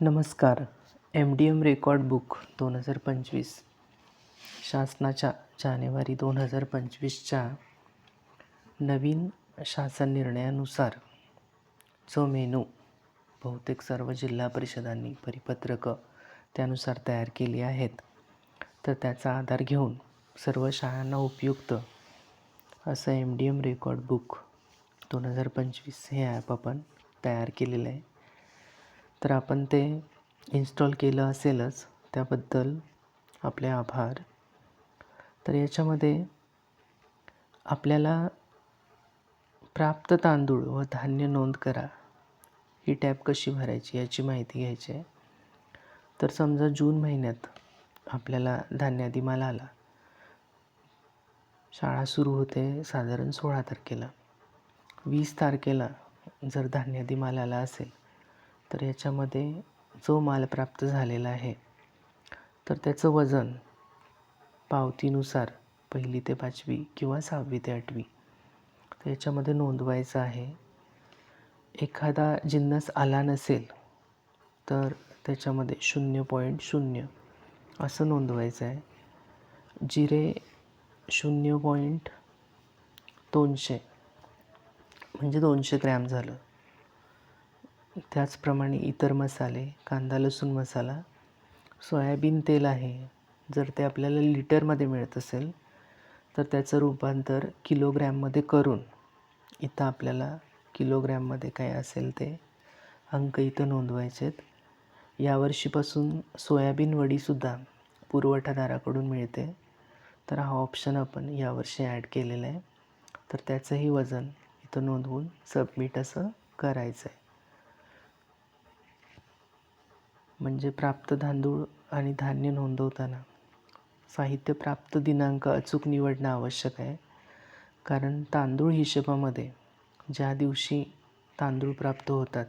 नमस्कार. MDM record book 2025 शासनाच्या जानेवारी 2025च्या नवीन शासन निर्णयानुसार जो मेनू बहुतेक सर्व जिल्हा परिषदांनी परिपत्रकं त्यानुसार तयार केली आहेत, तर त्याचा आधार घेऊन सर्व शाळांना उपयुक्त असं MDM रेकॉर्ड बुक 2025 हे ॲप आपण तयार केलेलं आहे. तर आपण ते इन्स्टॉल केलं असेलच, त्याबद्दल आपले आभार. तर याच्यामध्ये आपल्याला प्राप्त तांदूळ व धान्य नोंद करा ही टॅब कशी भरायची याची माहिती घ्यायची आहे. तर समजा जून महिन्यात आपल्याला धान्यादी माल आला. शाळा सुरू होते साधारण 16 तारखेला. 20 तारखेला जर धान्यादी माल आला असेल, तर याच्यामध्ये जो माल प्राप्त झालेला आहे तर त्याचं वजन पावतीनुसार 1ली ते 5वी किंवा 6वी ते 8वी तर याच्यामध्ये नोंदवायचं आहे. एखादा जिन्नस आला नसेल तर त्याच्यामध्ये 0.0 असं नोंदवायचं आहे. जिरे 0.200 म्हणजे 200 ग्रॅम झालं. त्याचप्रमाणे इतर मसाले, कांदा लसूण मसाला, सोयाबीन तेल आहे. जर ते आपल्याला लिटरमध्ये मिळत असेल तर त्याचं रूपांतर किलोग्रॅममध्ये करून इथं आपल्याला किलोग्रॅममध्ये काय असेल ते अंक इथं नोंदवायचे आहेत. यावर्षीपासून सोयाबीन वडीसुद्धा पुरवठादाराकडून मिळते, तर हा ऑप्शन आपण यावर्षी ॲड केलेला आहे. तर त्याचंही वजन इथं नोंदवून सबमिट असं करायचं आहे. म्हणजे प्राप्त तांदूळ आणि धान्य नोंदवताना साहित्य प्राप्त दिनांक अचूक निवडणं आवश्यक आहे. कारण तांदूळ हिशोबामध्ये ज्या दिवशी तांदूळ प्राप्त होतात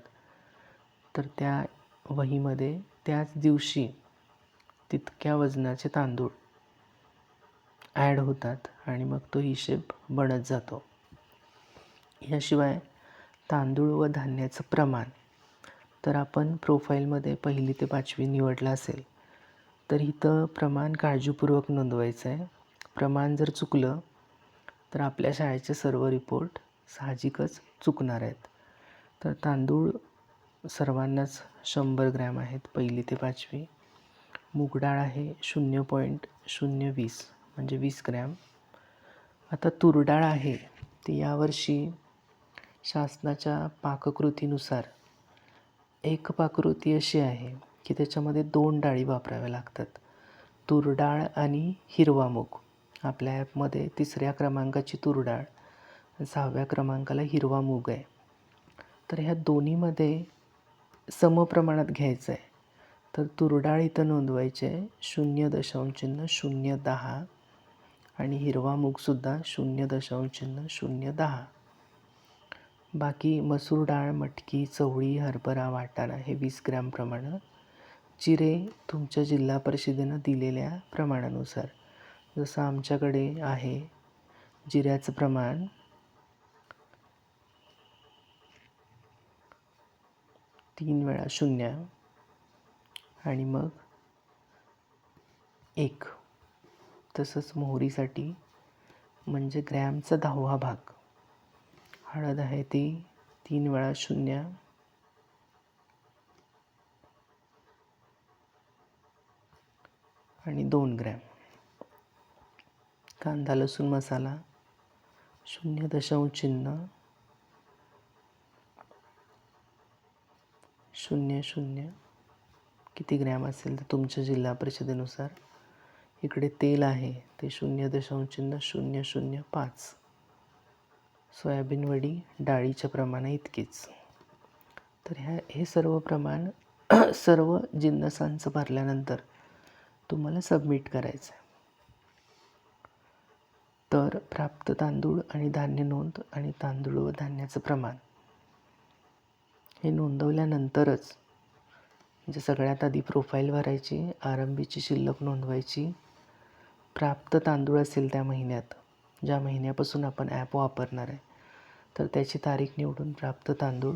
तर त्या वहीमध्ये त्याच दिवशी तितक्या वजनाचे तांदूळ ॲड होतात आणि मग तो हिशेब बनत जातो. याशिवाय तांदूळ व धान्याचं प्रमाण तर आपण प्रोफाईलमध्ये 1ली ते 5वी निवडलं असेल तर इथं प्रमाण काळजीपूर्वक नोंदवायचं आहे. प्रमाण जर चुकलं तर आपल्या शाळेचे सर्व रिपोर्ट साहजिकच चुकणार आहेत. तर तांदूळ सर्वांनाच 100 ग्रॅम आहेत 1ली ते 5वी. मूग डाळ आहे 0.020 म्हणजे 20 ग्रॅम. आता तूर डाळ आहे ती यावर्षी शासनाच्या पाककृतीनुसार एक पाककृती अशी आहे की त्याच्यामध्ये 2 डाळी वापराव्या लागतात, तूर डाळ आणि हिरवा मूग. आपल्या ॲपमध्ये 3ऱ्या क्रमांकाची तूर डाळ, 6व्या क्रमांकाला हिरवा मूग आहे. तर ह्या दोन्हीमध्ये समप्रमाणात घ्यायचं आहे. तर तूर डाळ इथं नोंदवायचे 0.010 आणि हिरवा मूगसुद्धा 0.010. बाकी मसूर डाळ, मटकी, चवळी, हरभरा, वाटाणा हे 20 ग्रॅम प्रमाणे. जिरे तुमच्या जिल्हा परिषदेनं दिलेल्या प्रमाणानुसार. जसं आमच्याकडे आहे जिऱ्याचं प्रमाण 3 वेळा 0 आणि मग 1. तसंच मोहरीसाठी म्हणजे ग्रॅमचा 10वा भाग. हळद आहे ती 3 वेळा 0 आणि 2 ग्रॅम. कांदा लसूण मसाला 0.00 किती ग्रॅम असेल तर तुमच्या जिल्हा परिषदेनुसार. इकडे तेल आहे ते 0.005. सोयाबीन वडी डाळीच्या प्रमाणा इतकीच. तर हे सर्व प्रमाण सर्व जिन्नसांचं भरल्यानंतर तुम्हाला सबमिट करायचं आहे. तर प्राप्त तांदूळ आणि धान्य नोंद आणि तांदूळ व धान्याचं प्रमाण हे नोंदवल्यानंतरच म्हणजे सगळ्यात आधी प्रोफाईल भरायची, आरंभीची शिल्लक नोंदवायची. प्राप्त तांदूळ असेल त्या महिन्यात, ज्या महिन्यापासून आपण ॲप वापरणार आहे, तर त्याची तारीख निवडून प्राप्त तांदूळ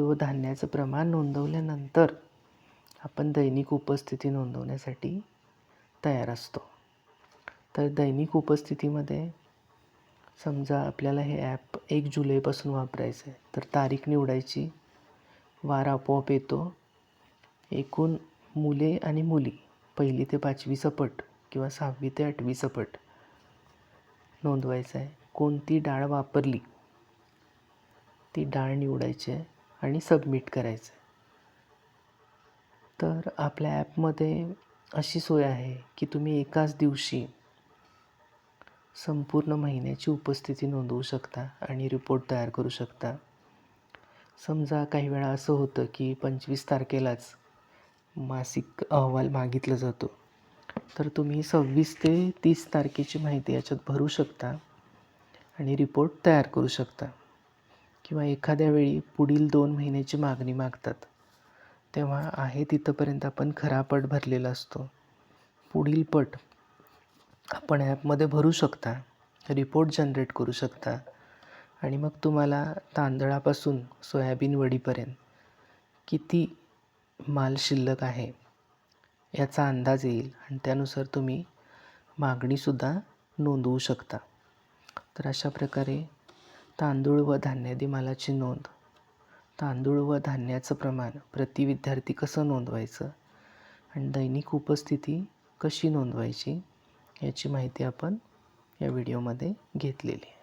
व धान्याचं प्रमाण नोंदवल्यानंतर आपण दैनिक उपस्थिती नोंदवण्यासाठी तयार असतो. तर दैनिक उपस्थितीमध्ये समजा आपल्याला हे ॲप 1 जुलैपासून वापरायचं आहे, तर तारीख निवडायची, वार आपोआप येतो. एकूण मुले आणि मुली 1ली ते 5वी सपट किंवा 6वी ते 8वी सपट नोंदवायचं आहे. कोणती डाळ वापरली ती डाळ निवडायची आहे आणि सबमिट करायचं आहे. तर आपल्या ॲपमध्ये अशी सोय आहे की तुम्ही एकाच दिवशी संपूर्ण महिन्याची उपस्थिती नोंदवू शकता आणि रिपोर्ट तयार करू शकता. समजा काही वेळा असं होतं की 25 तारखेलाच मासिक अहवाल मागितला जातो, तर तुम्ही 26 ते 30 तारखेची माहिती याच्यात भरू शकता आणि रिपोर्ट तयार करू शकता. किंवा एखाद्या वेळी पुढील 2 महिन्याची मागणी मागतात, तेव्हा आहे तिथंपर्यंत आपण खरा पट भरलेला असतो. पुढील पट आपण ॲपमध्ये भरू शकता, रिपोर्ट जनरेट करू शकता आणि मग तुम्हाला तांदळापासून सोयाबीन वडीपर्यंत किती माल शिल्लक आहे याचा अंदाज येईल आणि त्यानुसार तुम्ही मागणीसुद्धा नोंदवू शकता. तर अशा प्रकारे तांदूळ व धान्यादी मालाची नोंद, तांदूळ व धान्याचं प्रमाण प्रति विद्यार्थी कसं नोंदवायचं आणि दैनिक उपस्थिती कशी नोंदवायची याची माहिती आपण या व्हिडिओमध्ये घेतलेली आहे.